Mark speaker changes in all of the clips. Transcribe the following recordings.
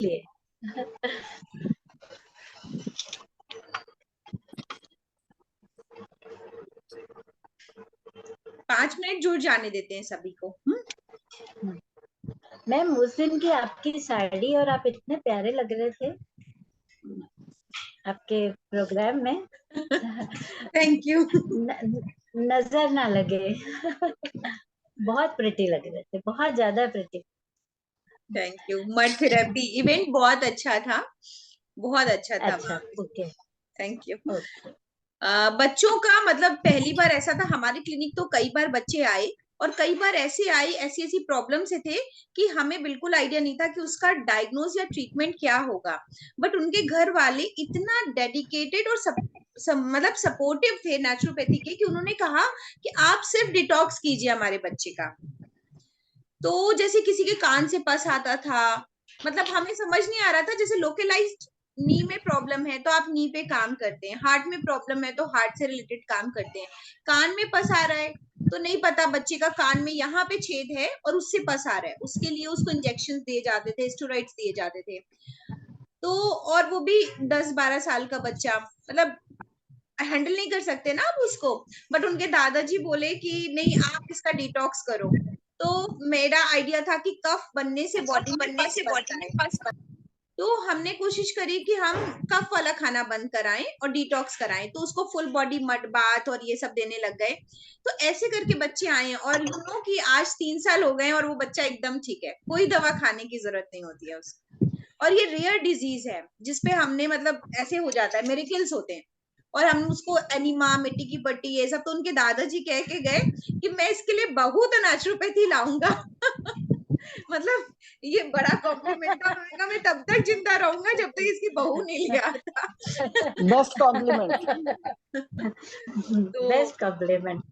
Speaker 1: लिए।
Speaker 2: 5 मिनट जुड़ जाने देते हैं सभी को।
Speaker 1: मैम उस दिन की आपकी साड़ी और आप इतने प्यारे लग रहे थे आपके प्रोग्राम में।
Speaker 2: Thank you.
Speaker 1: नजर ना लगे। बहुत प्रिटी लग रहे थे, बहुत ज्यादा pretty.
Speaker 2: Thank you. Mud therapy event बहुत अच्छा था, बहुत अच्छा था।
Speaker 1: अच्छा, ओके,
Speaker 2: थैंक यू।
Speaker 1: ओके।
Speaker 2: बच्चों का मतलब पहली बार ऐसा था, हमारे क्लिनिक तो कई बार बच्चे आए और कई बार ऐसे आए, ऐसी ऐसी प्रॉब्लम से थे कि हमें बिल्कुल आइडिया नहीं था कि उसका डायग्नोज या ट्रीटमेंट क्या होगा। बट उनके घर वाले इतना डेडिकेटेड और मतलब सपोर्टिव थे नेचुरोपैथी के, कि उन्होंने कहा कि आप सिर्फ डिटॉक्स कीजिए हमारे बच्चे का। तो जैसे किसी के कान से पस आता था, मतलब हमें समझ नहीं आ रहा था, जैसे लोकलाइज्ड नी में प्रॉब्लम है तो आप नी पे काम करते हैं, हार्ट में प्रॉब्लम है तो हार्ट से रिलेटेड काम करते हैं, कान में पस आ रहा है तो नहीं पता बच्चे का कान में यहाँ पे छेद है और उससे पस आ रहा है, उसके लिए उसको इंजेक्शन दिए जाते थे, स्टेरॉइड्स दिए जाते थे। तो और वो भी 10-12 साल का बच्चा, मतलब हैंडल नहीं कर सकते ना आप उसको। बट उनके दादाजी बोले कि नहीं आप इसका डिटॉक्स करो। तो मेरा आइडिया था कि कफ बनने से बॉडी में पस बनता है, तो हमने कोशिश करी कि हम कफ वाला खाना बंद कराएं और डिटॉक्स कराएं, तो उसको फुल बॉडी मड बाथ और ये सब देने लग गए। तो ऐसे करके बच्चे आए और यू नो कि आज 3 साल हो गए और वो बच्चा एकदम ठीक है, कोई दवा खाने की जरूरत नहीं होती है उसको। और ये रेयर डिजीज है जिसपे हमने मतलब ऐसे हो जाता है, मेरिकल्स होते हैं। और हम उसको एनिमा, मिट्टी की पट्टी, ये सब, तो उनके दादाजी कह के गए कि मैं इसके लिए बहुत नेचुरोपैथी लाऊंगा। मतलब ये बड़ा कॉम्प्लीमेंट था, उन्होंने कहा मैं तब तक जिंदा रहूंगा जब तक इसकी बहू नहीं ले आता।
Speaker 3: Best compliment.
Speaker 2: तो
Speaker 1: बेस्ट कॉम्प्लीमेंट।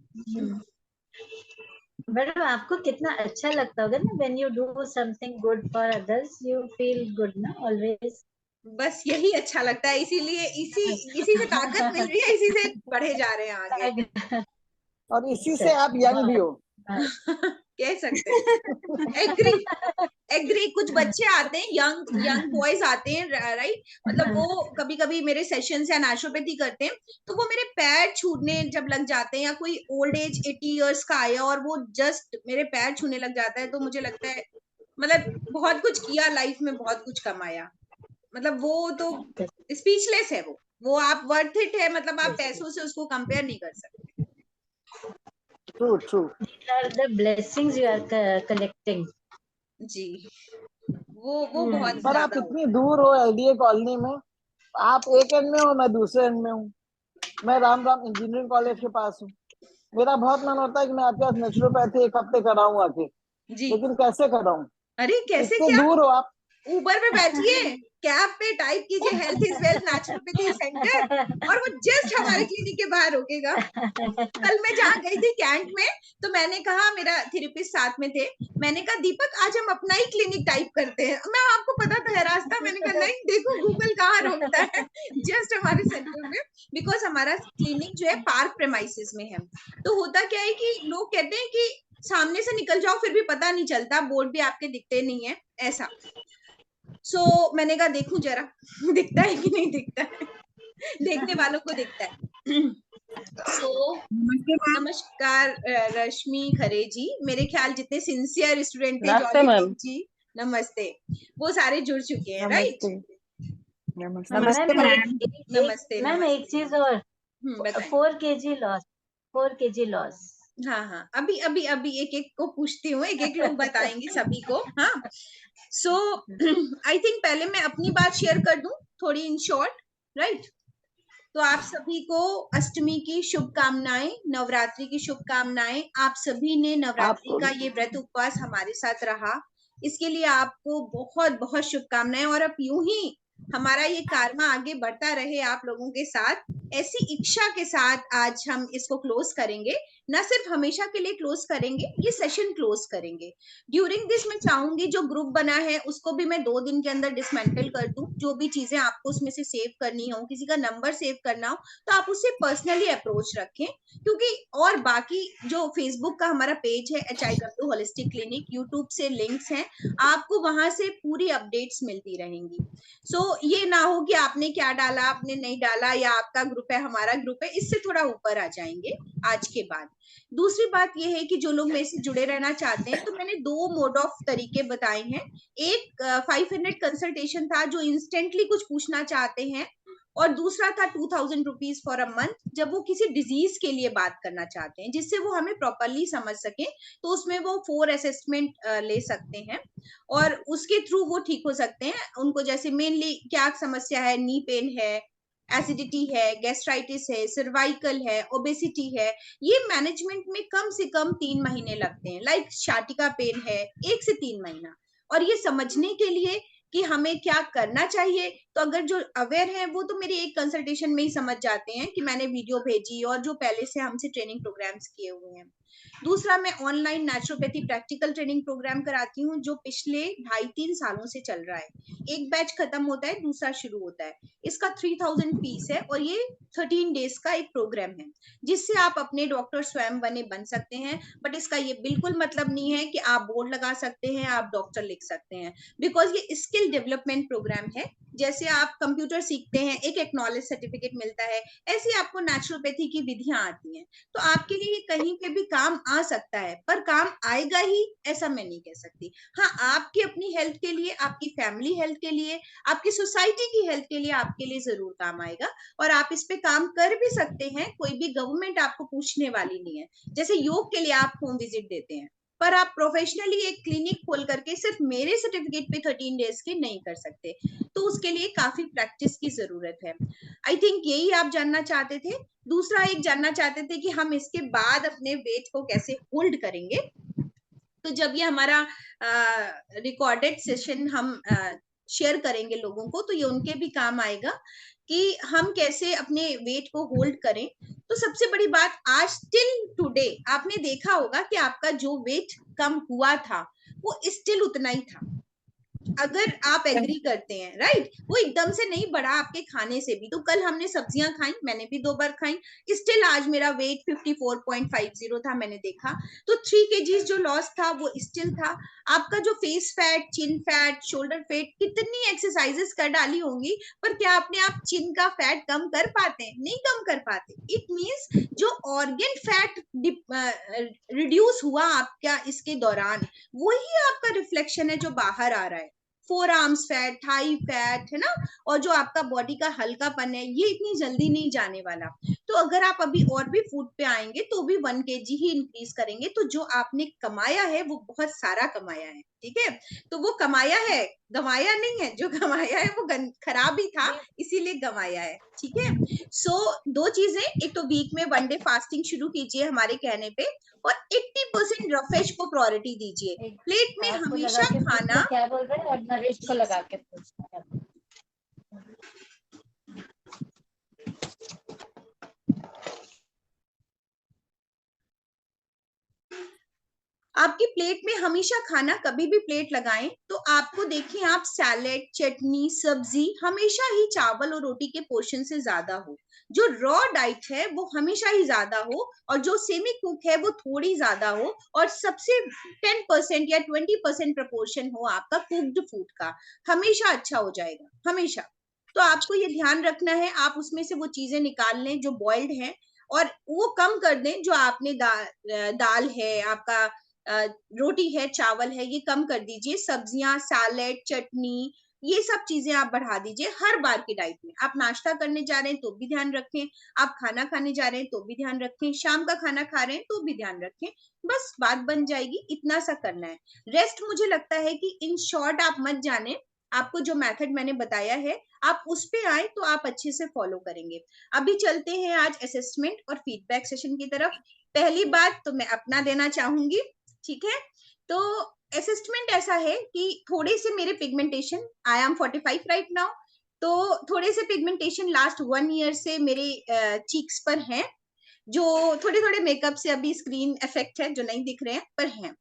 Speaker 1: मैडम आपको कितना अच्छा लगता होगा ना, when you do something good for others you feel good ना ऑलवेज।
Speaker 2: बस यही अच्छा लगता है, इसीलिए इसी से ताकत मिल रही है, इसी से बढ़े जा रहे हैं आगे।
Speaker 3: और इसी से आप यंग भी हो।
Speaker 2: कह सकते हैं। Agree, agree. कुछ बच्चे आते हैं, यंग यंग बॉयज आते हैं, राइट, मतलब वो कभी कभी मेरे सेशंस या नेचुरोपैथी करते हैं तो वो मेरे पैर छूने जब लग जाते हैं, या कोई ओल्ड एज 80 इयर्स का आया और वो जस्ट मेरे पैर छूने लग जाता है, तो मुझे लगता है मतलब बहुत कुछ किया लाइफ में, बहुत कुछ कमाया। मतलब वो तो स्पीचलेस है, वो आप वर्थ इट है, मतलब आप पैसों से उसको कंपेयर नहीं कर सकते।
Speaker 3: True true.
Speaker 1: Are the blessings you are collecting.
Speaker 2: जी, वो बहुत
Speaker 3: पर आप
Speaker 2: ज्यादा
Speaker 3: इतनी
Speaker 2: होता है।
Speaker 3: दूर हो एलडीए कॉलोनी में, आप एक एंड में हो, मैं दूसरे एंड में हूँ। मैं राम राम इंजीनियरिंग कॉलेज के पास हूँ। मेरा बहुत मन होता है कि मैं आपके पास नेचुरोपैथी एक हफ्ते कराऊं आके,
Speaker 2: जी,
Speaker 3: लेकिन कैसे कराऊं,
Speaker 2: अरे कैसे
Speaker 3: इतने
Speaker 2: क्या,
Speaker 3: दूर हो आप।
Speaker 2: ऊबर पे बैठिए, कैब पे टाइप कीजिए health is wealth naturopathy centre और वो जस्ट हमारे क्लिनिक के बाहर रुकेगा। कल मैं जहाँ गई थी कैंट में, तो मैंने कहा, मेरा थेरेपिस्ट साथ में थे, मैंने कहा दीपक आज हम अपना ही क्लिनिक टाइप करते हैं, मैं आपको पता तो है रास्ता, मैंने कहा नहीं देखो गूगल कहाँ रोकता है, जस्ट हमारे सेंटर में। बिकॉज हमारा क्लिनिक जो है पार्क प्रेमाइसिस में है, तो होता क्या है कि लोग कहते हैं कि सामने से निकल जाओ फिर भी पता नहीं चलता, बोर्ड भी आपके दिखते नहीं है ऐसा। सो मैंने कहा देखूं जरा दिखता है कि नहीं दिखता है, देखने वालों को दिखता है। सो नमस्कार रश्मि खरे जी, मेरे ख्याल जितने सिंसियर स्टूडेंट थे, जॉली जी नमस्ते, वो सारे जुड़ चुके हैं, राइट।
Speaker 1: नमस्ते मैम।
Speaker 2: नमस्ते
Speaker 1: मैम एक
Speaker 2: नमस्ते।
Speaker 1: चीज और,
Speaker 2: बताइए।
Speaker 1: 4 kg लॉस, 4 kg लॉस।
Speaker 2: हाँ हाँ, अभी अभी अभी एक एक को पूछती हूँ, एक एक लोग बताएंगे सभी को। हाँ, सो आई थिंक पहले मैं अपनी बात शेयर कर दूं थोड़ी इन शॉर्ट, राइट। तो आप सभी को अष्टमी की शुभकामनाएं, नवरात्रि की शुभकामनाएं। आप सभी ने नवरात्रि
Speaker 3: आपको
Speaker 2: का ये व्रत उपवास हमारे साथ रहा, इसके लिए आपको बहुत बहुत शुभकामनाएं। और अब यूं ही हमारा ये कारवा आगे बढ़ता रहे आप लोगों के साथ, ऐसी इच्छा के साथ आज हम इसको क्लोज करेंगे ना सिर्फ हमेशा के लिए क्लोज करेंगे, ये सेशन क्लोज करेंगे। ड्यूरिंग दिस मैं चाहूंगी जो ग्रुप बना है उसको भी मैं 2 दिन के अंदर डिसमेंटल कर दूं। जो भी चीजें आपको उसमें से सेव करनी हो, किसी का नंबर सेव करना हो, तो आप उससे पर्सनली अप्रोच रखें, क्योंकि और बाकी जो फेसबुक का हमारा पेज है HIW होलिस्टिक क्लिनिक, यूट्यूब से लिंक्स हैं, आपको वहां से पूरी अपडेट्स मिलती रहेंगी। ये ना हो कि आपने क्या डाला, आपने नहीं डाला, या आपका ग्रुप है हमारा ग्रुप है, इससे थोड़ा ऊपर आ जाएंगे आज के बाद। दूसरी बात ये है कि जो लोग मेरे से जुड़े रहना चाहते हैं, तो मैंने 2 मोड ऑफ तरीके बताए हैं। एक 500 कंसल्टेशन था जो इंस्टेंटली कुछ पूछना चाहते हैं, और दूसरा था 2000 रुपीज फॉर अ मंथ, जब वो किसी डिजीज के लिए बात करना चाहते हैं जिससे वो हमें प्रॉपरली समझ सके, तो उसमें वो 4 असेसमेंट ले सकते हैं और उसके थ्रू वो ठीक हो सकते हैं। उनको जैसे मेनली क्या समस्या है, नी पेन है, एसिडिटी है, गैस्ट्राइटिस है, सर्वाइकल है, ओबेसिटी है, ये मैनेजमेंट में कम से कम 3 महीने लगते हैं। लाइक शाटिका पेन है 1 से 3 महीना। और ये समझने के लिए कि हमें क्या करना चाहिए, तो अगर जो अवेयर है वो तो मेरी एक कंसल्टेशन में ही समझ जाते हैं कि मैंने वीडियो भेजी और जो पहले से हमसे ट्रेनिंग प्रोग्राम्स किए हुए हैं। दूसरा, मैं online naturopathy practical training program कराती हूँ जो पिछले 2.5-3 सालों से चल रहा है। एक बैच खत्म होता है, दूसरा शुरू होता है। इसका 3000 फीस है और ये 13 डेज का एक प्रोग्राम है जिससे आप अपने डॉक्टर स्वयं बन सकते हैं। बट इसका ये बिल्कुल मतलब नहीं है कि आप बोर्ड लगा सकते हैं, आप डॉक्टर लिख सकते हैं, बिकॉज ये स्किल डेवलपमेंट प्रोग्राम है। जैसे आप कंप्यूटर सीखते हैं, एक एक्नॉलेज सर्टिफिकेट मिलता है, ऐसे आपको नेचुरोपैथी की विधियां आती हैं। तो आपके लिए कहीं पे भी काम आ सकता है, पर काम आएगा ही ऐसा मैं नहीं कह सकती। हाँ, आपकी अपनी हेल्थ के लिए, आपकी फैमिली हेल्थ के लिए, आपकी सोसाइटी की हेल्थ के लिए आपके लिए जरूर काम आएगा और आप इस पे काम कर भी सकते हैं। कोई भी गवर्नमेंट आपको पूछने वाली नहीं है। जैसे योग के लिए आप होम विजिट देते हैं, पर आप प्रोफेशनली एक क्लिनिक खोल करके सिर्फ मेरे सर्टिफिकेट पे 13 डेज के नहीं कर सकते, तो उसके लिए काफी प्रैक्टिस की जरूरत है। आई थिंक यही आप जानना चाहते थे। दूसरा एक जानना चाहते थे कि हम इसके बाद अपने वेट को कैसे होल्ड करेंगे। तो जब ये हमारा रिकॉर्डेड सेशन हम शेयर करेंगे लोगों को, तो ये उनके भी काम आएगा कि हम कैसे अपने वेट को होल्ड करें। तो सबसे बड़ी बात, आज टिल टुडे आपने देखा होगा कि आपका जो वेट कम हुआ था वो स्टिल उतना ही था, अगर आप एग्री करते हैं, राइट। वो एकदम से नहीं बढ़ा आपके खाने से भी। तो कल हमने सब्जियां खाई, मैंने भी 2 बार खाई, स्टिल आज मेरा वेट 54.50 था, मैंने देखा। तो 3 kg जो लॉस था वो स्टिल था। आपका जो फेस फैट, चिन फैट, शोल्डर फैट, कितनी एक्सरसाइजेस कर डाली होंगी, पर क्या अपने आप चिन का फैट कम कर पाते हैं? नहीं कम कर पाते। इट मीन्स जो ऑर्गन फैट रिड्यूस हुआ आपका इसके दौरान, वही आपका रिफ्लेक्शन है जो बाहर आ रहा है। 4 आर्म्स फैट, थाई फैट, है ना, और जो आपका बॉडी का हल्कापन है, ये इतनी जल्दी नहीं जाने वाला। तो अगर आप अभी और भी फूड पे आएंगे तो भी 1 kg ही इंक्रीज करेंगे, तो जो आपने कमाया है वो बहुत सारा कमाया है, ठीक है। तो वो कमाया है, गमाया नहीं है। जो कमाया है वो खराब ही था, इसीलिए गमाया है, ठीक है। सो 2 चीजें, एक तो वीक में 1 डे फास्टिंग शुरू कीजिए हमारे कहने पे, और 80% रफेज को प्रायोरिटी दीजिए। प्लेट में हमेशा खाना,
Speaker 1: क्या बोल रहे हैं, और नरिश को लगा के पूछना है।
Speaker 2: आपकी प्लेट में हमेशा खाना, कभी भी प्लेट लगाएं तो आपको देखिए, आप सैलेड, चटनी, सब्जी हमेशा ही चावल और रोटी के पोर्शन से ज्यादा हो। जो रॉ डाइट है वो हमेशा ही ज्यादा हो, और जो सेमी कुक है वो थोड़ी ज्यादा हो, और सबसे 10% या 20% प्रपोर्शन हो आपका कुक्ड फूड का, हमेशा अच्छा हो जाएगा, हमेशा। तो आपको ये ध्यान रखना है, आप उसमें से वो चीजें निकाल लें जो बॉइल्ड हैं, और वो कम कर दें जो आपने दाल है, आपका रोटी है, चावल है, ये कम कर दीजिए। सब्जियां, सैलेड, चटनी, ये सब चीजें आप बढ़ा दीजिए हर बार की डाइट में। आप नाश्ता करने जा रहे हैं तो भी ध्यान रखें, आप खाना खाने जा रहे हैं तो भी ध्यान रखें, शाम का खाना खा रहे हैं तो भी ध्यान रखें। बस बात बन जाएगी, इतना सा करना है। रेस्ट मुझे लगता है कि इन शॉर्ट आप मत जाने, आपको जो मेथड मैंने बताया है आप उस पे आए तो आप अच्छे से फॉलो करेंगे। अभी चलते हैं आज असेसमेंट और फीडबैक सेशन की तरफ। पहली बात तो मैं अपना देना चाहूंगी, ठीक है। तो असेसमेंट ऐसा है कि थोड़े से मेरे pigmentation, I am 45 right now, तो थोड़े से पिगमेंटेशन लास्ट 1 ईयर से मेरे चीक्स पर हैं। जो थोड़े थोड़े मेकअप से अभी स्क्रीन इफेक्ट है, जो नहीं दिख रहे हैं पर हैं।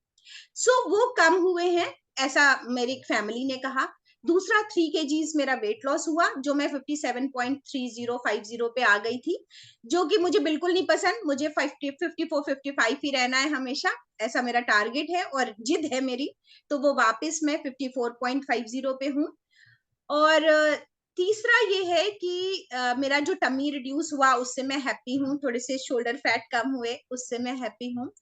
Speaker 2: सो वो कम हुए हैं, ऐसा मेरी फैमिली ने कहा। दूसरा 3 kgs मेरा वेट लॉस हुआ, जो मैं 57.3050 पे आ गई थी, जो कि मुझे बिल्कुल नहीं पसंद। मुझे 54-55 ही रहना है हमेशा, ऐसा मेरा टारगेट है और जिद है मेरी। तो वो वापस मैं 54.50 पे हूँ। और तीसरा ये है कि मेरा जो टमी रिड्यूस हुआ उससे मैं हैप्पी हूँ, थोड़े से शोल्डर फैट कम हुए उससे मैं हैप्पी हूँ।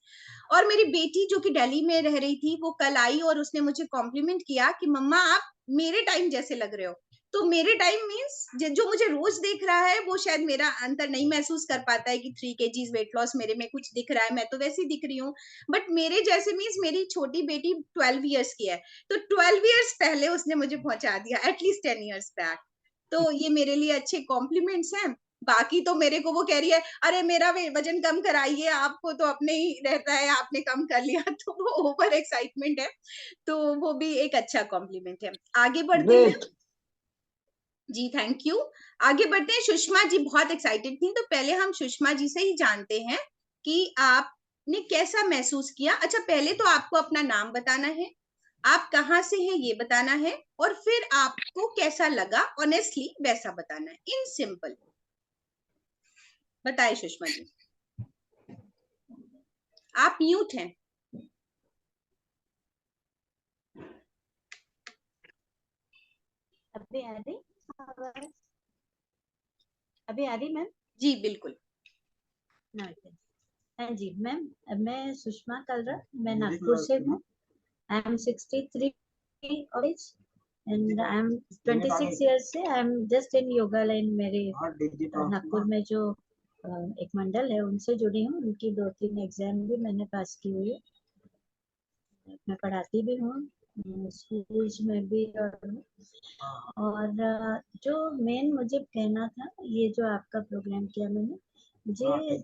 Speaker 2: और मेरी बेटी जो कि दिल्ली में रह रही थी, वो कल आई और उसने मुझे कॉम्प्लीमेंट किया कि मम्मा आप मेरे टाइम जैसे लग रहे हो। तो मेरे टाइम मीन्स जो मुझे रोज देख रहा है वो शायद मेरा अंतर नहीं महसूस कर पाता है कि 3 kgs वेट लॉस मेरे में कुछ दिख रहा है, मैं तो वैसे ही दिख रही हूँ। बट मेरे जैसे मीन्स मेरी छोटी बेटी 12 ईयर्स की है, तो 12 ईयर्स पहले उसने मुझे पहुंचा दिया, एटलीस्ट 10 ईयर्स बैक। तो ये मेरे लिए अच्छे कॉम्प्लीमेंट्स हैं। बाकी तो मेरे को वो कह रही है, अरे मेरा वजन कम कराइए, आपको तो अपने ही रहता है, आपने कम कर लिया। तो वो ओवर एक्साइटमेंट है, तो वो भी एक अच्छा कॉम्प्लीमेंट है। आगे बढ़ते हैं जी, थैंक यू। आगे बढ़ते हैं, सुषमा जी बहुत एक्साइटेड थी, तो पहले हम सुषमा जी से ही जानते हैं कि आपने कैसा महसूस किया। अच्छा, पहले तो आपको अपना नाम बताना है, आप कहाँ से हैं ये बताना है, और फिर आपको कैसा लगा ऑनेस्टली वैसा बताना है, इन सिंपल। बताइए सुषमा जी, आप म्यूट हैं।
Speaker 1: अभी आ रही आवाज? अभी आ रही मैम?
Speaker 2: जी बिल्कुल।
Speaker 1: हाँ जी मैम, मैं सुषमा कलरा, मैं नागपुर से हूँ। I am 63 of age and I am 26 years से I am just in yoga line. मेरे नागपुर में जो एक मंडल है उनसे जुड़ी हूँ, उनकी 2-3 एग्जाम भी मैंने पास की हुई है। मैं पढ़ाती भी हूँ स्कूल्स में भी। और जो मेन मुझे कहना था, ये जो आपका प्रोग्राम किया मैंने, मुझे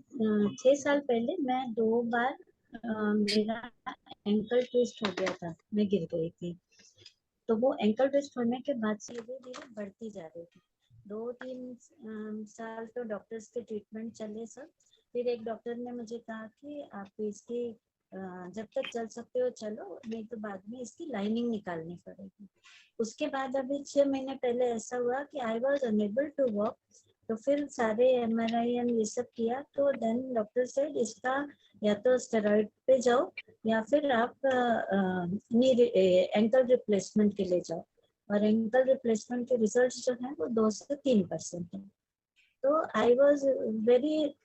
Speaker 1: 6 साल पहले मैं 2 बार मेरा एंकल ट्विस्ट हो गया था, मैं गिर गई थी। तो वो एंकल ट्विस्ट होने के बाद से धीरे धीरे बढ़ती जा रही थी। 2-3 साल तो डॉक्टर्स के ट्रीटमेंट चले सब। फिर एक डॉक्टर ने मुझे कहा कि आप इसकी जब तक चल सकते हो चलो, नहीं तो बाद में इसकी लाइनिंग निकालनी पड़ेगी। उसके बाद अभी 6 महीने पहले ऐसा हुआ कि I was unable to walk. तो फिर सारे MRI ये सब किया, तो देन डॉक्टर सेड इसका या तो स्टेरॉइड पे जाओ या फिर आप एंकल रिप्लेसमेंट के लिए जाओ। और एंकल रिप्लेसमेंट के रिजल्ट्स जो हैं वो 2 से 3% है। तो आई वॉज वेरी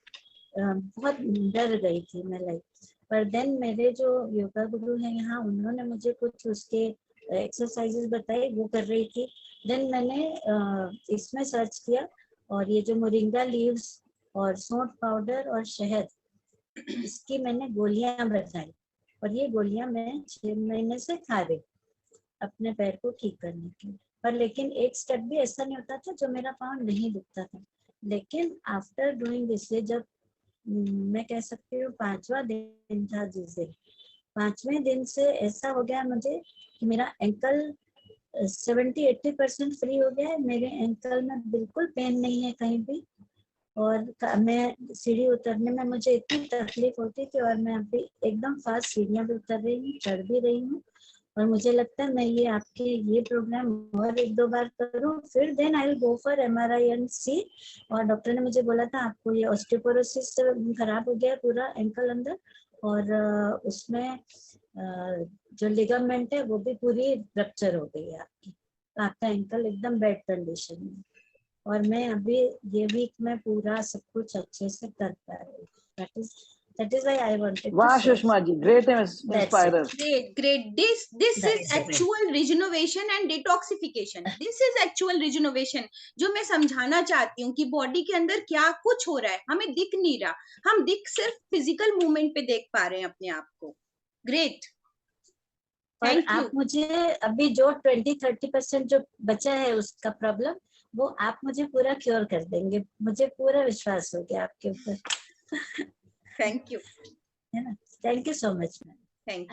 Speaker 1: बहुत डर गई थी मैं, लाइक। पर देन मेरे जो योगा गुरु हैं यहाँ, उन्होंने मुझे कुछ उसके एक्सरसाइजेस बताए, वो कर रही थी। देन मैंने इसमें सर्च किया और ये जो मोरिंगा लीव्स और सौंठ पाउडर और शहद, इसकी मैंने गोलियां बनाई और ये गोलियां मैं 6 महीने से खा रही अपने पैर को ठीक करने के लिए। पर लेकिन एक स्टेप भी ऐसा नहीं होता था जो मेरा पाँव नहीं दुखता था। लेकिन आफ्टर डूइंग दिस, जब मैं कह सकती हूँ 5वां दिन था, जिस दिन 5वें दिन से ऐसा हो गया मुझे कि मेरा एंकल 70-80% फ्री हो गया है। मेरे एंकल में बिल्कुल पेन नहीं है कहीं भी। और मैं सीढ़ी उतरने में मुझे इतनी तकलीफ होती थी, और मैं अभी एकदम फास्ट सीढ़ियाँ भी उतर रही हूँ, चढ़ भी रही हूँ। और मुझे लगता है मैं ये आपके ये प्रोग्राम और 1-2 बार करूँ, फिर then I will go for MRI and see. और डॉक्टर ने मुझे बोला था आपको ये ऑस्टियोपोरोसिस खराब हो गया पूरा एंकल अंदर, और उसमें जो लिगामेंट है वो भी पूरी रप्चर हो गई है आपकी। तो आपका एंकल एकदम बैड कंडीशन में। और मैं अभी ये वीक में पूरा सब कुछ अच्छे से कर पा रही हूँ। That is why I wanted to
Speaker 3: वाह
Speaker 1: share.
Speaker 3: Sushma ji, great inspirer.
Speaker 2: Great. This is actual rejuvenation and detoxification. This is actual rejuvenation. जो मैं समझाना चाहती हूँ कि बॉडी के अंदर क्या कुछ हो रहा है, हमें दिख नहीं रहा, हम दिख सिर्फ फिजिकल मूवमेंट पे देख पा रहे हैं अपने आप को। Great, thank you.
Speaker 1: आप मुझे अभी जो 20-30% जो बचा है उसका प्रॉब्लम, वो आप मुझे पूरा क्योर कर देंगे, मुझे पूरा विश्वास हो गया आपके ऊपर।
Speaker 2: थैंक यू,
Speaker 1: है ना? Thank you so much ma'am.
Speaker 2: Thank you.